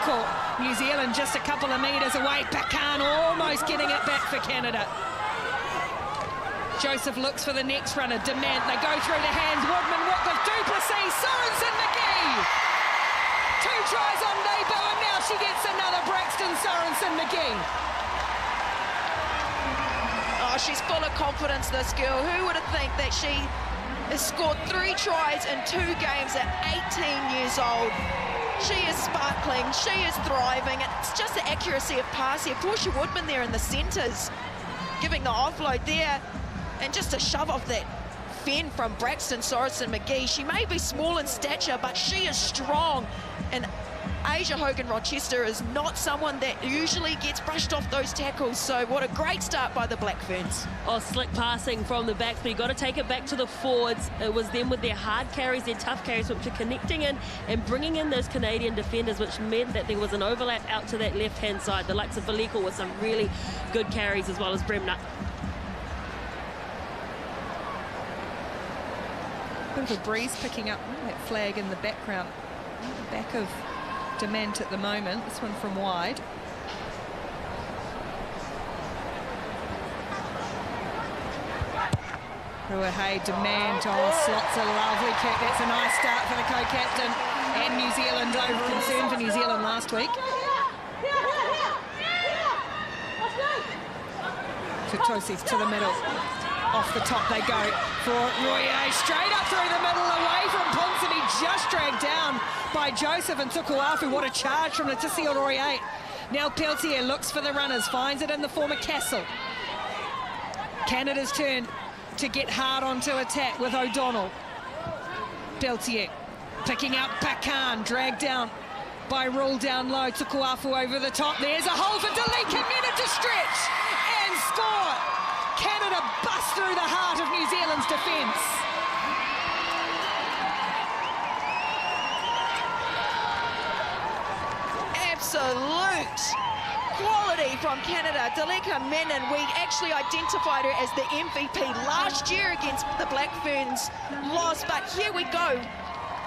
tackle. New Zealand just a couple of metres away. Pakan almost getting it back for Canada. Joseph looks for the next runner. Demand, they go through the hands. Woodman, Wycliffe, Duplessis, Sorensen, McGee. 2 tries on debut, and now she gets another. Braxton Sorensen, McGee. Oh, she's full of confidence, this girl. Who would have think that she has scored 3 tries in 2 games at 18 years old? She is sparkling, she is thriving. It's just the accuracy of pass here. Portia Woodman there in the centres, giving the offload there. And just a shove off that fin from Braxton Sorensen McGee. She may be small in stature, but she is strong. And Asia Hogan-Rochester is not someone that usually gets brushed off those tackles. So what a great start by the Black Ferns. Oh, slick passing from the backs, but you've got to take it back to the forwards. It was them with their hard carries, their tough carries, which are connecting in and bringing in those Canadian defenders, which meant that there was an overlap out to that left-hand side. The likes of Valiko with some really good carries, as well as Bremner. Bit of a breeze picking up that flag in the background. Back of Dement at the moment. This one from wide. Ruahei, Dement, oh, slots a lovely kick. That's a nice start for the co-captain. And New Zealand, over concern for New Zealand last week. Tutosi's to the middle. Off the top they go for Royer, straight up through the middle, away from Ponsonby, just dragged down by Joseph and Tukuafu. What a charge from Leticia Royer. Now Peltier looks for the runners, finds it in the former Castle. Canada's turn to get hard onto attack with O'Donnell. Peltier picking up Pakan, dragged down by Rule down low. Tukuafu over the top. There's a hole for Delika, minute to stretch and score. Canada bust through the heart of New Zealand's defence. Absolute quality from Canada. Delika Menon, we actually identified her as the MVP last year against the Black Ferns. Lost, but here we go.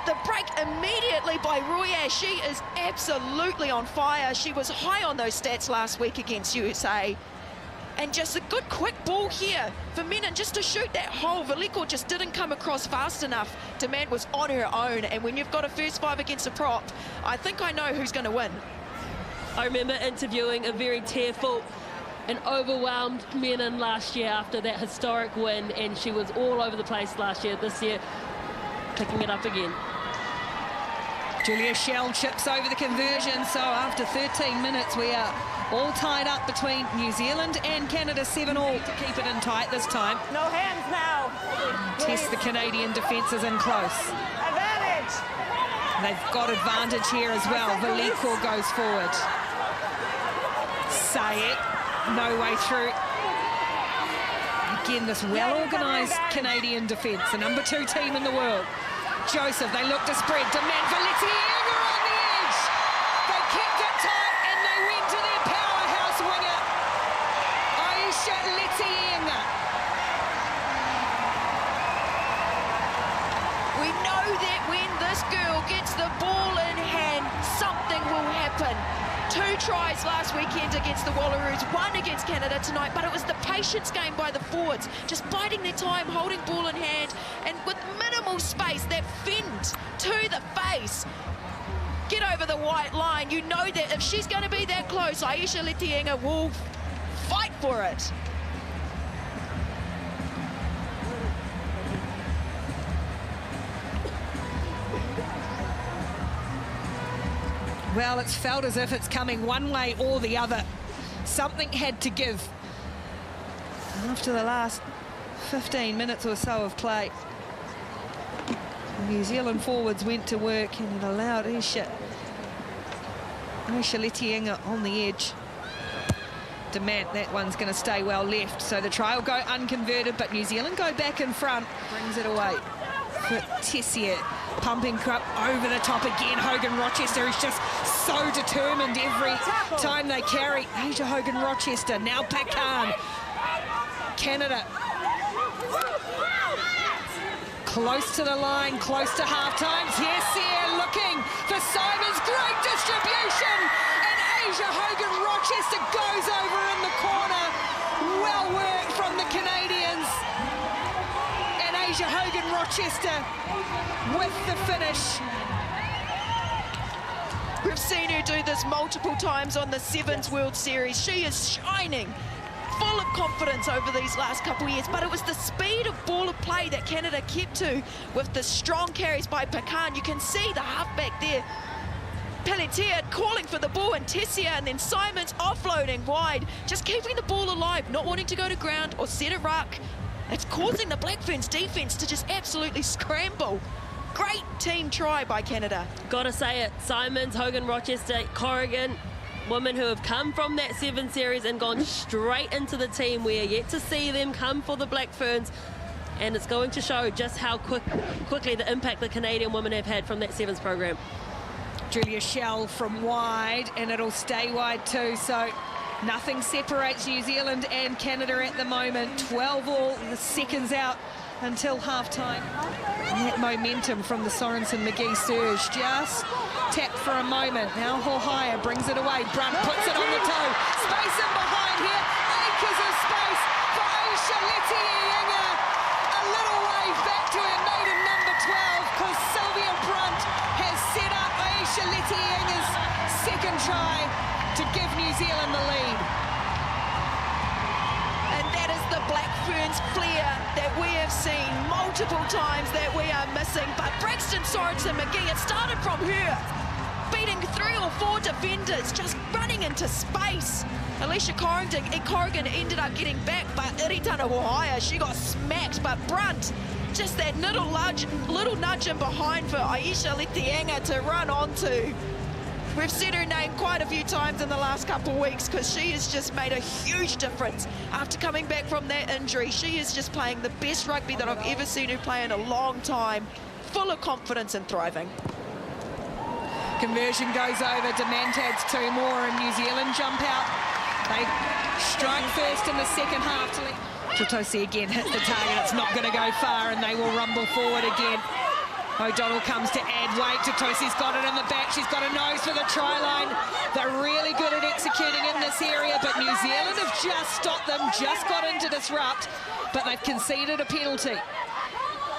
The break immediately by Royer. She is absolutely on fire. She was high on those stats last week against USA. And just a good quick ball here for Menon just to shoot that hole. Valiko just didn't come across fast enough. Demand was on her own. And when you've got a first 5 against a prop, I think I know who's going to win. I remember interviewing a very tearful and overwhelmed Menon last year after that historic win, and she was all over the place last year. This year, picking it up again. Julia Shell chips over the conversion, so after 13 minutes we are all tied up between New Zealand and Canada, 7-all to keep it in tight this time. No hands now. Test the Canadian defences in close. Advantage. They've got advantage here as well. Valiko goes forward. Sayed, no way through. Again, this well-organised Canadian defence, the number 2 team in the world. Joseph, they look to spread. Demand for Letienga on the edge. They kept it tight and they went to their powerhouse winger, Aisha Letienga. We know that when this girl gets the ball in hand, something will happen. 2 tries last weekend against the Wallaroos, 1 against Canada tonight, but it was the patience game by the forwards, just biding their time, holding ball in hand, and with minimal space, that fend to the face. Get over the white line. You know that if she's going to be that close, Aisha Letienga will fight for it. Well, it's felt as if it's coming one way or the other. Something had to give. After the last 15 minutes or so of play, New Zealand forwards went to work and it allowed Aisha Letienga on the edge. Demand, that one's going to stay well left, so the try will go unconverted, but New Zealand go back in front, brings it away. For Tessier, pumping up over the top again. Hogan-Rochester is just so determined every time they carry. Asia Hogan-Rochester, now Pakan. Canada close to the line, close to half-time. Tessier looking for Simons, great distribution. Rochester with the finish. We've seen her do this multiple times on the Sevens World Series. She is shining, full of confidence over these last couple of years, but it was the speed of ball of play that Canada kept to with the strong carries by Pecan. You can see the halfback there, Pelletier calling for the ball, and Tessier, and then Simons offloading wide, just keeping the ball alive, not wanting to go to ground or set a ruck. It's causing the Black Ferns defence to just absolutely scramble. Great team try by Canada. Gotta say it, Simons, Hogan, Rochester, Corrigan, women who have come from that 7 series and gone straight into the team. We are yet to see them come for the Black Ferns, and it's going to show just how quickly the impact the Canadian women have had from that 7s program. Julia Schell from wide, and it'll stay wide too, so nothing separates New Zealand and Canada at the moment. 12 all, the seconds out until half-time. And that momentum from the Sorensen-McGee surge just tapped for a moment. Now Hohaya brings it away. Brunt puts it on the toe. Space in behind here. Acres of space for Aisha Letienga. A little wave back to her maiden number 12, because Sylvia Brunt has set up Aisha Letienga's second try to give New Zealand the lead. And that is the Black Ferns flair that we have seen multiple times that we are missing. But Braxton Sorensen-McGee, it started from her, beating 3 or 4 defenders, just running into space. Alicia Corrigan ended up getting back, but Iritana Hohaya, she got smacked. But Brunt, just that little nudge in behind for Aisha Letienga to run onto. We've said her name quite a few times in the last couple of weeks, because she has just made a huge difference after coming back from that injury. She is just playing the best rugby that I've ever seen her play in a long time, full of confidence and thriving. Conversion goes over. Demand adds 2 more, and New Zealand jump out. They strike first in the second half to lead. Tutosi again hits the target. It's not going to go far, and they will rumble forward again. O'Donnell comes to add weight. Tutosi's got it in the back. She's got a nose for the try line. They're really good at executing in this area, but New Zealand have just stopped them, just got in to disrupt, but they've conceded a penalty.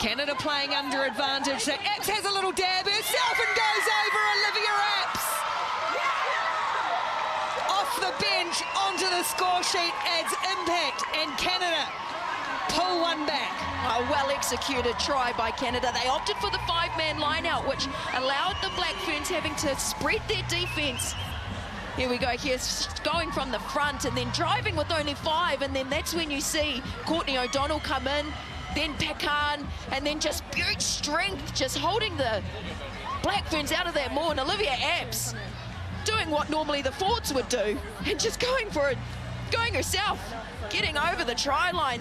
Canada playing under advantage. So Apps has a little dab herself and goes over Olivia Apps. Off the bench, onto the score sheet, adds impact, and Canada pull one back. A well-executed try by Canada. They opted for the 5-man line-out, which allowed the Black Ferns having to spread their defence. Here we go, here's going from the front and then driving with only 5, and then that's when you see Courtney O'Donnell come in, then Pecan, and then just brute strength, just holding the Black Ferns out of that maul, and Olivia Apps doing what normally the forwards would do, and just going for it, going herself, getting over the try line.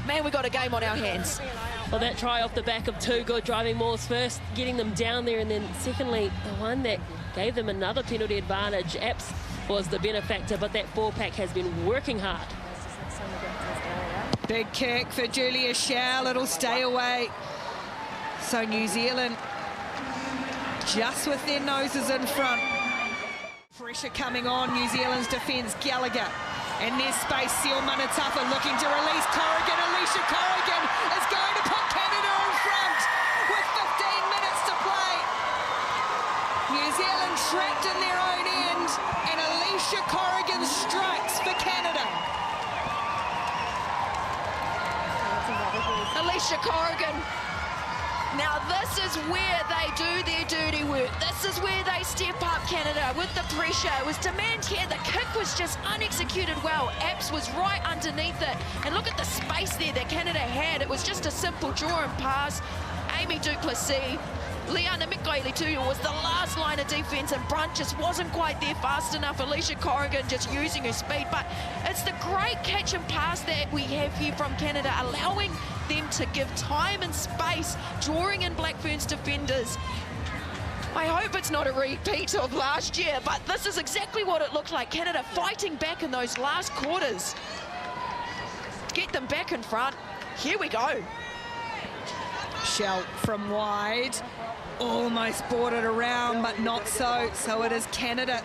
Man, we got a game on our hands. Well, that try off the back of 2 good driving mauls, first getting them down there, and then secondly, the one that gave them another penalty advantage. Apps was the benefactor, but that 4-pack has been working hard. Big kick for Julia Schell. It'll stay away. So New Zealand just with their noses in front. Pressure coming on New Zealand's defence. Gallagher. And there's space. Seal Manatafa looking to release Corrigan. Alicia Corrigan is going to put Canada in front with 15 minutes to play. New Zealand trapped in their own end, and Alicia Corrigan strikes for Canada. Alicia Corrigan. Now this is where they do their dirty work. This is where they step up, Canada, with the pressure. It was demand here. The kick was just unexecuted well. Apps was right underneath it. And look at the space there that Canada had. It was just a simple draw and pass. Amy Duplessis, Liana Mikaele-Tuiu was the last line of defence, and Brunt just wasn't quite there fast enough. Alicia Corrigan just using her speed, but it's the great catch and pass that we have here from Canada, allowing them to give time and space, drawing in Black Ferns defenders. I hope it's not a repeat of last year, but this is exactly what it looked like. Canada fighting back in those last quarters. Get them back in front. Here we go. Schell from wide. Almost brought it around, but not so. So it is Canada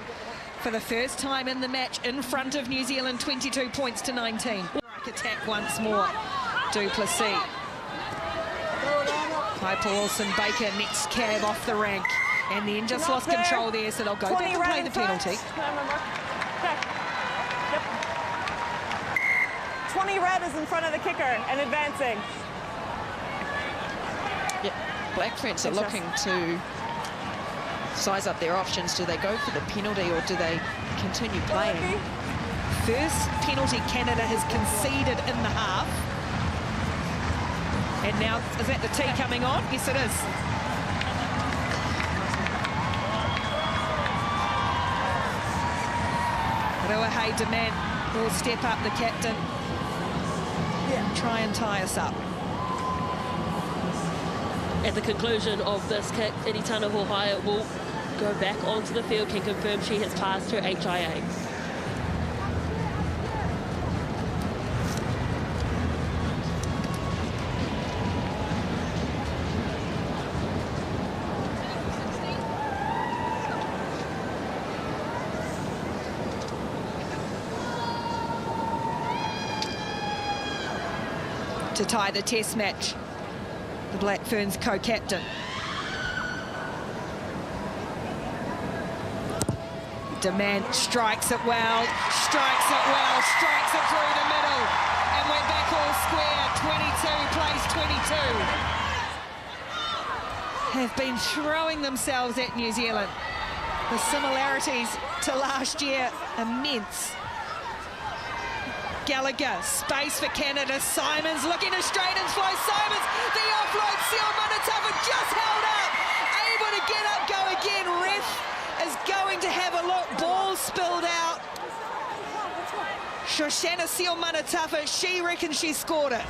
for the first time in the match in front of New Zealand, 22 points to 19. Attack once more. Duplessis. Wilson-Baker next cab off the rank. And then just lost control there, so they'll go back and play the penalty. Okay. Yep. 20 red is in front of the kicker and advancing. Yeah, Black Ferns are looking to size up their options. Do they go for the penalty or do they continue playing? First penalty Canada has conceded in the half. And now, is that the tee coming on? Yes, it is. Ruahei Demand will step up, the captain. Try and tie us up. At the conclusion of this kick, Iritana Hohaia will go back onto the field, can confirm she has passed her HIA. To tie the test match, the Black Ferns co-captain. Demand strikes it well, strikes it through the middle, and we're back all square. 22 plays 22. Have been throwing themselves at New Zealand. The similarities to last year, immense. Gallagher, space for Canada. Simons looking to straighten flow. Simons, the offload. Seal Manatafa just held up. Able to get up, go again. Ref is going to have a look. Ball spilled out. Shoshana Seal Manatafa, she reckons she scored it.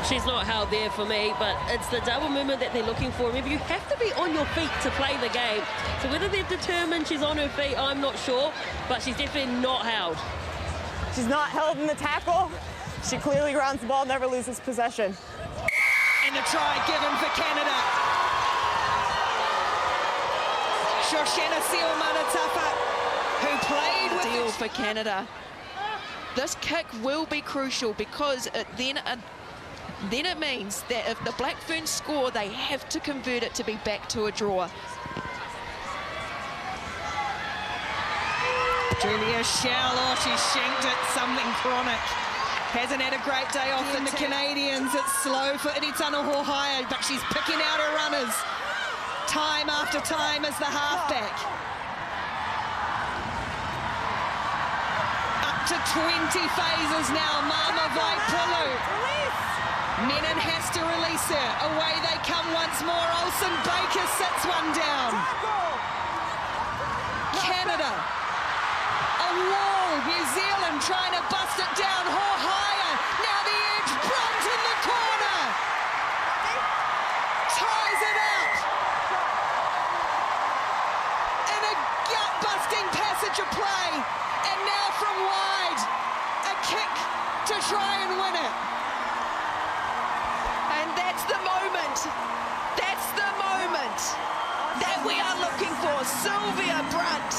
She's not held there for me, but it's the double movement that they're looking for. Remember, you have to be on your feet to play the game. So whether they're determined she's on her feet, I'm not sure, but she's definitely not held. She's not held in the tackle. She clearly grounds the ball, never loses possession. And the try given for Canada. Shoshana Seal Manatafa, who played with Deal for Canada. This kick will be crucial because then it means that if the Black Ferns score, they have to convert it to be back to a draw. Julia Shell, oh, she shanked it, something chronic. Hasn't had a great day off in the Canadians. It's slow for Iritana Hohaia, but she's picking out her runners time after time as the halfback. Up to 20 phases now, Mama Vaipulu. Menon has to release her. Away they come once more. Olsen-Baker sits one down. Canada. A wall. New Zealand trying to bust it down. Hohaia. Now the edge. Brunt in the corner. Ties it out. In a gut-busting passage of play. And now from wide. A kick to try and win it. That's the moment. That's the moment that we are looking for. Sylvia Brunt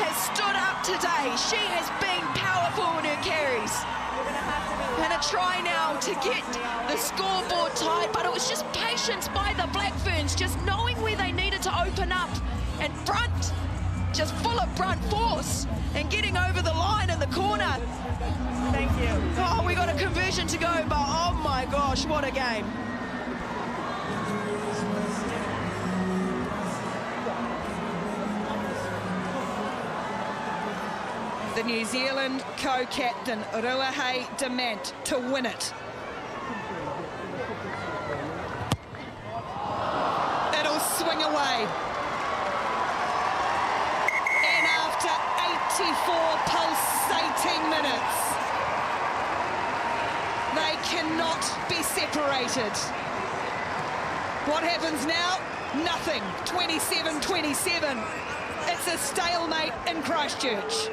has stood up today. She has been powerful in her carries. And a try now to get the scoreboard tied, but it was just patience by the Black Ferns, just knowing where they needed to open up. And Brunt, just full of Brunt force and getting over the line in the corner. Thank you. Oh, we got a conversion to go, but oh my gosh, what a game. The New Zealand co-captain, Ruahei Demand, to win it. It'll swing away. And after 84 pulsating minutes, they cannot be separated. What happens now? Nothing. 27-27. It's a stalemate in Christchurch.